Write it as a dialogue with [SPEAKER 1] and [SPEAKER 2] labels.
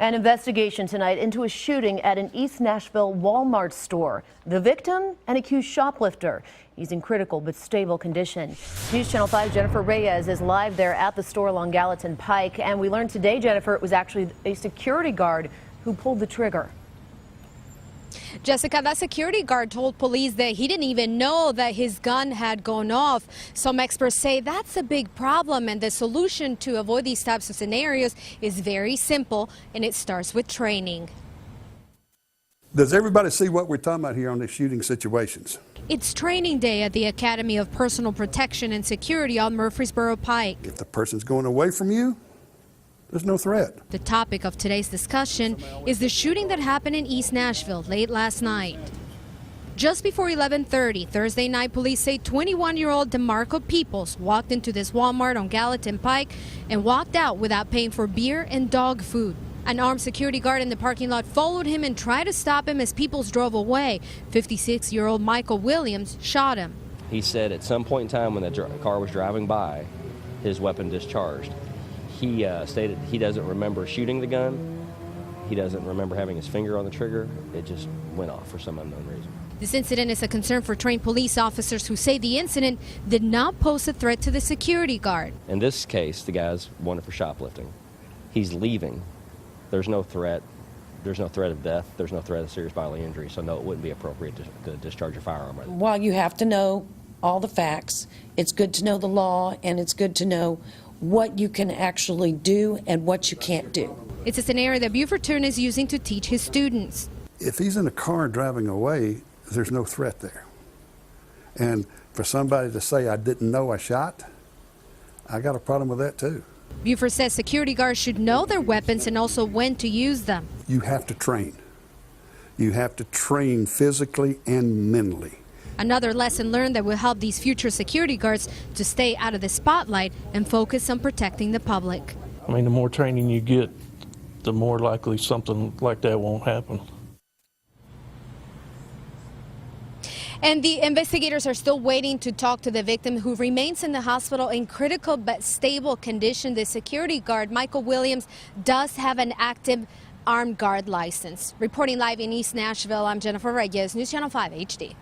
[SPEAKER 1] An investigation tonight into a shooting at an East Nashville Walmart store. The victim, an accused shoplifter. He's in critical but stable condition. News Channel 5's Jennifer Reyes is live there at the store along Gallatin Pike. And we learned today, Jennifer, it was actually a security guard who pulled the trigger.
[SPEAKER 2] Jessica, that security guard told police that he didn't even know that his gun had gone off. Some experts say that's a big problem, and the solution to avoid these types of scenarios is very simple, and it starts with training.
[SPEAKER 3] Does everybody see what we're talking about here on these shooting situations?
[SPEAKER 2] It's training day at the Academy of Personal Protection and Security on Murfreesboro Pike.
[SPEAKER 3] If the person's going away from you, there's no threat.
[SPEAKER 2] The topic of today's discussion is the shooting that happened in East Nashville late last night. Just before 11:30 Thursday night, police say 21-year-old DeMarco Peoples walked into this Walmart on Gallatin Pike and walked out without paying for beer and dog food. An armed security guard in the parking lot followed him and tried to stop him as Peoples drove away. 56-year-old Michael Williams shot him.
[SPEAKER 4] He said at some point in time when the car was driving by, his weapon discharged. He stated he doesn't remember shooting the gun. He doesn't remember having his finger on the trigger. It just went off for some unknown reason.
[SPEAKER 2] This incident is a concern for trained police officers who say the incident did not pose a threat to the security guard.
[SPEAKER 4] In this case, the guy's wanted for shoplifting. He's leaving. There's no threat. There's no threat of death. There's no threat of serious bodily injury. So no, it wouldn't be appropriate to discharge a firearm.
[SPEAKER 5] While you have to know all the facts, it's good to know the law, and it's good to know what you can actually do and what you can't do.
[SPEAKER 2] It's a scenario that BUFORD is using to teach his students.
[SPEAKER 3] If he's in a car driving away, there's no threat there. And for somebody to say, I didn't know I shot, I got a problem with that too.
[SPEAKER 2] BUFORD says security guards should know their weapons and also when to use them.
[SPEAKER 3] You have to train. You have to train physically and mentally.
[SPEAKER 2] Another lesson learned that will help these future security guards to stay out of the spotlight and focus on protecting the public.
[SPEAKER 6] I mean, the more training you get, the more likely something like that won't happen.
[SPEAKER 2] And the investigators are still waiting to talk to the victim, who remains in the hospital in critical but stable condition. The security guard, Michael Williams, does have an active armed guard license. Reporting live in East Nashville, I'm Jennifer Reyes, News Channel 5 HD.